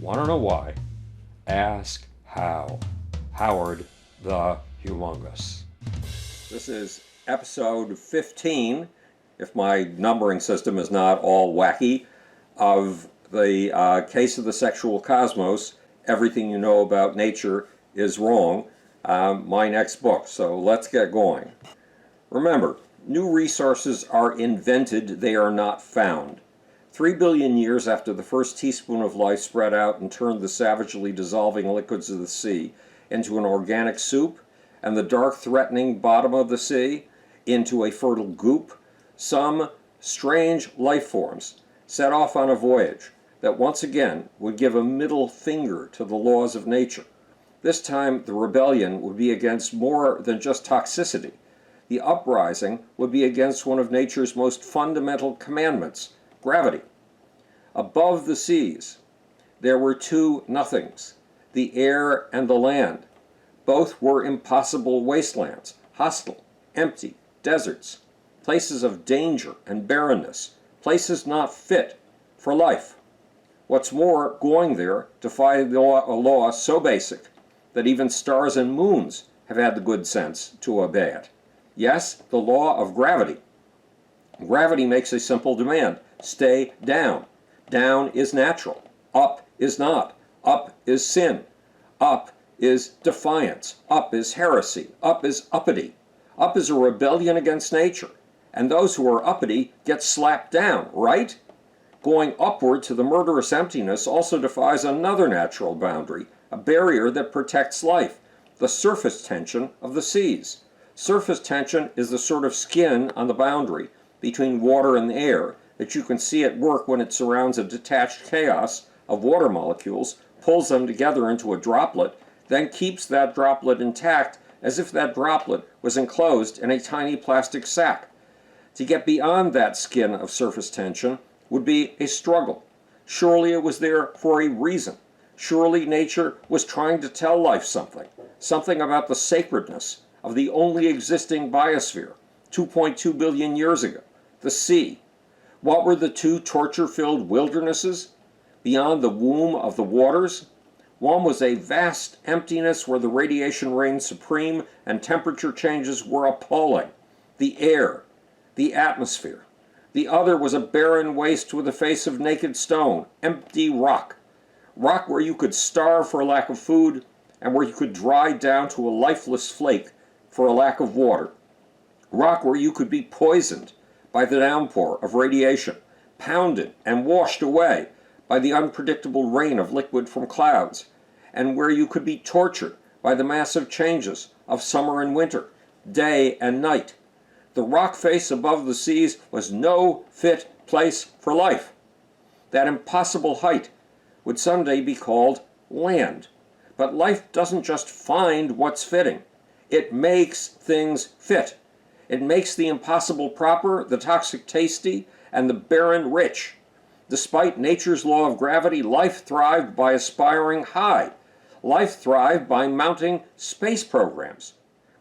Want to know why? Ask how. Howard the Humongous. This is episode 15, if my numbering system is not all wacky, of the Case of the Sexual Cosmos, Everything You Know About Nature is Wrong, my next book. So let's get going. Remember, new resources are invented, they are not found. 3 billion years after the first teaspoon of life spread out and turned the savagely dissolving liquids of the sea into an organic soup, and the dark, threatening bottom of the sea into a fertile goop, some strange life forms set off on a voyage that once again would give a middle finger to the laws of nature. This time the rebellion would be against more than just toxicity. The uprising would be against one of nature's most fundamental commandments, gravity. Above the seas, there were two nothings, the air and the land. Both were impossible wastelands, hostile, empty, deserts, places of danger and barrenness, places not fit for life. What's more, going there defied a law so basic that even stars and moons have had the good sense to obey it. Yes, the law of gravity. Gravity makes a simple demand: stay down. Down is natural. Up is not. Up is sin. Up is defiance. Up is heresy. Up is uppity. Up is a rebellion against nature. And those who are uppity get slapped down, right? Going upward to the murderous emptiness also defies another natural boundary, a barrier that protects life, the surface tension of the seas. Surface tension is the sort of skin on the boundary between water and air that you can see at work when it surrounds a detached chaos of water molecules, pulls them together into a droplet, then keeps that droplet intact as if that droplet was enclosed in a tiny plastic sack. To get beyond that skin of surface tension would be a struggle. Surely it was there for a reason. Surely nature was trying to tell life something about the sacredness of the only existing biosphere 2.2 billion years ago, the sea. What were the two torture-filled wildernesses beyond the womb of the waters? One was a vast emptiness where the radiation reigned supreme and temperature changes were appalling. The air, the atmosphere. The other was a barren waste with a face of naked stone, empty rock. Rock where you could starve for a lack of food and where you could dry down to a lifeless flake for a lack of water. Rock where you could be poisoned by the downpour of radiation, pounded and washed away by the unpredictable rain of liquid from clouds, and where you could be tortured by the massive changes of summer and winter, day and night. The rock face above the seas was no fit place for life. That impossible height would someday be called land. But life doesn't just find what's fitting. It makes things fit. It makes the impossible proper, the toxic tasty, and the barren rich. Despite nature's law of gravity, life thrived by aspiring high. Life thrived by mounting space programs.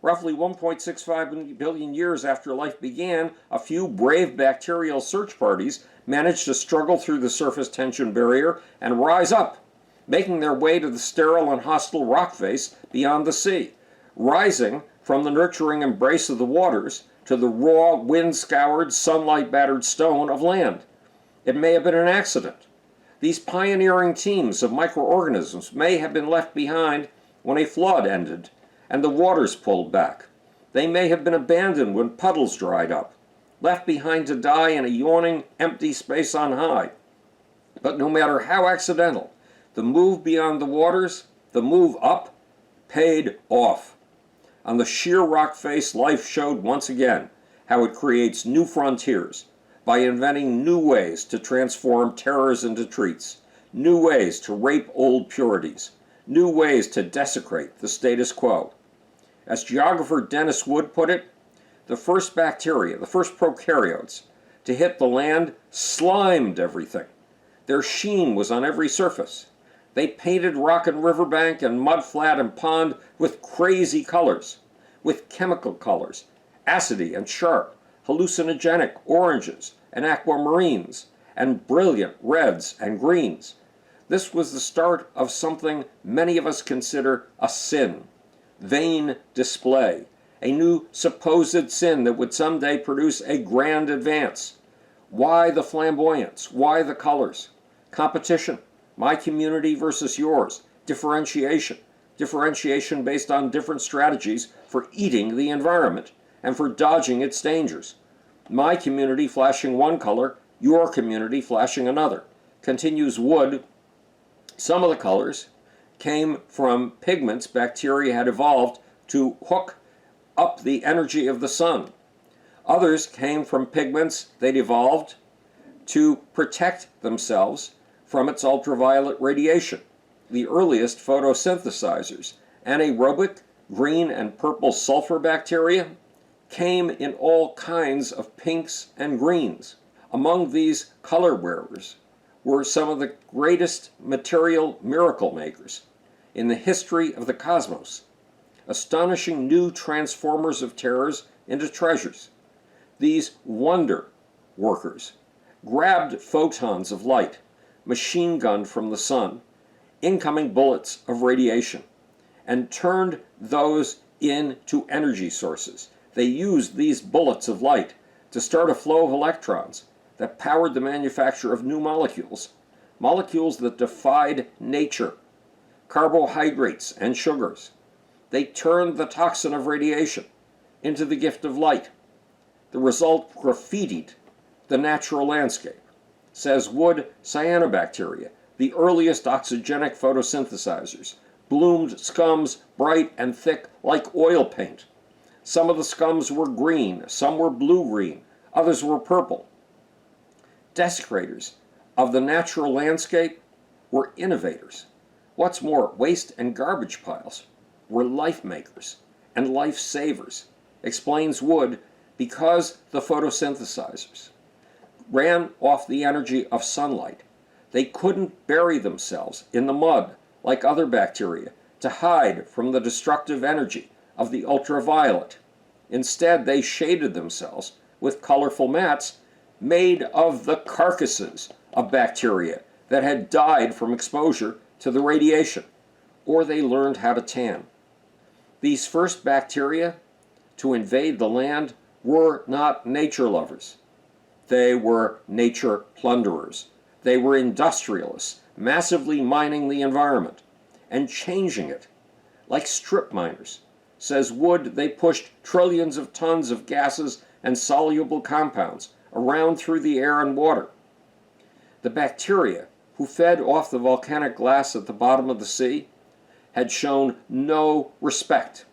Roughly 1.65 billion years after life began, a few brave bacterial search parties managed to struggle through the surface tension barrier and rise up, making their way to the sterile and hostile rock face beyond the sea, rising from the nurturing embrace of the waters to the raw, wind-scoured, sunlight-battered stone of land. It may have been an accident. These pioneering teams of microorganisms may have been left behind when a flood ended and the waters pulled back. They may have been abandoned when puddles dried up, left behind to die in a yawning, empty space on high. But no matter how accidental, the move beyond the waters, the move up, paid off. On the sheer rock face, life showed once again how it creates new frontiers by inventing new ways to transform terrors into treats, new ways to rape old purities, new ways to desecrate the status quo. As geographer Dennis Wood put it, the first bacteria, the first prokaryotes, to hit the land slimed everything. Their sheen was on every surface. They painted rock and riverbank and mud flat and pond with crazy colors, with chemical colors, acidy and sharp, hallucinogenic oranges and aquamarines, and brilliant reds and greens. This was the start of something many of us consider a sin, vain display, a new supposed sin that would someday produce a grand advance. Why the flamboyance? Why the colors? Competition, my community versus yours, differentiation based on different strategies for eating the environment and for dodging its dangers. My community flashing one color, your community flashing another. Continues Wood, some of the colors came from pigments bacteria had evolved to hook up the energy of the sun. Others came from pigments they'd evolved to protect themselves from its ultraviolet radiation. The earliest photosynthesizers, anaerobic green and purple sulfur bacteria, came in all kinds of pinks and greens. Among these color wearers were some of the greatest material miracle makers in the history of the cosmos, astonishing new transformers of terrors into treasures. These wonder workers grabbed photons of light, machine gunned from the sun, incoming bullets of radiation, and turned those into energy sources. They used these bullets of light to start a flow of electrons that powered the manufacture of new molecules, molecules that defied nature, carbohydrates and sugars. They turned the toxin of radiation into the gift of light. The result graffitied the natural landscape. Says Wood, cyanobacteria, the earliest oxygenic photosynthesizers, bloomed scums bright and thick like oil paint. Some of the scums were green, some were blue-green, others were purple. Desecrators of the natural landscape were innovators. What's more, waste and garbage piles were life makers and life savers, explains Wood, because the photosynthesizers ran off the energy of sunlight. They couldn't bury themselves in the mud like other bacteria to hide from the destructive energy of the ultraviolet. Instead, they shaded themselves with colorful mats made of the carcasses of bacteria that had died from exposure to the radiation, or they learned how to tan. These first bacteria to invade the land were not nature lovers. They were nature plunderers. They were industrialists, massively mining the environment and changing it. Like strip miners, says Wood, they pushed trillions of tons of gases and soluble compounds around through the air and water. The bacteria who fed off the volcanic glass at the bottom of the sea had shown no respect.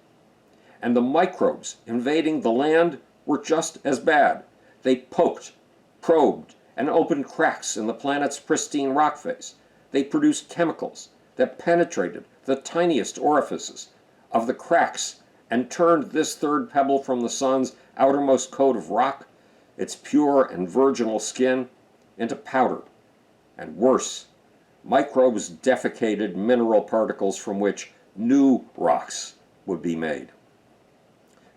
And the microbes invading the land were just as bad. They poked, probed, and opened cracks in the planet's pristine rock face. They produced chemicals that penetrated the tiniest orifices of the cracks and turned this third pebble from the sun's outermost coat of rock, its pure and virginal skin, into powder. And worse, microbes defecated mineral particles from which new rocks would be made.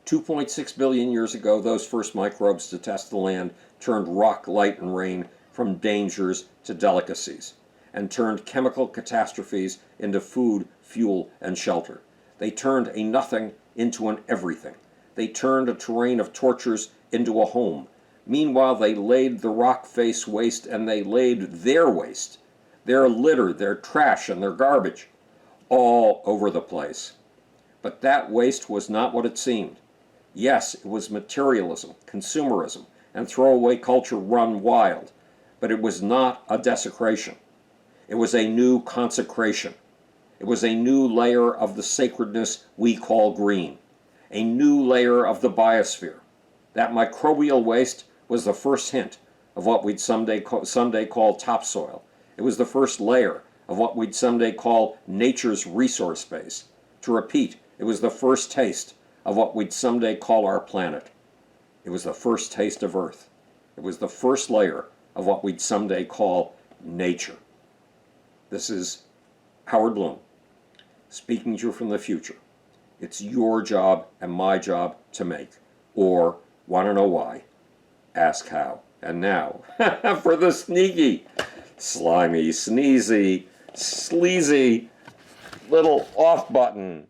2.6 billion years ago, those first microbes to test the land turned rock, light, and rain from dangers to delicacies, and turned chemical catastrophes into food, fuel, and shelter. They turned a nothing into an everything. They turned a terrain of tortures into a home. Meanwhile, they laid the rock face waste, and they laid their waste, their litter, their trash, and their garbage all over the place. But that waste was not what it seemed. Yes, it was materialism, consumerism, and throwaway culture run wild, but it was not a desecration. It was a new consecration. It was a new layer of the sacredness we call green, a new layer of the biosphere. That microbial waste was the first hint of what we'd someday call topsoil. It was the first layer of what we'd someday call nature's resource base. To repeat, it was the first taste of what we'd someday call our planet. It was the first taste of Earth. It was the first layer of what we'd someday call nature. This is Howard Bloom, speaking to you from the future. It's your job and my job to make. Or, want to know why? Ask how. And now, for the sneaky, slimy, sneezy, sleazy little off button.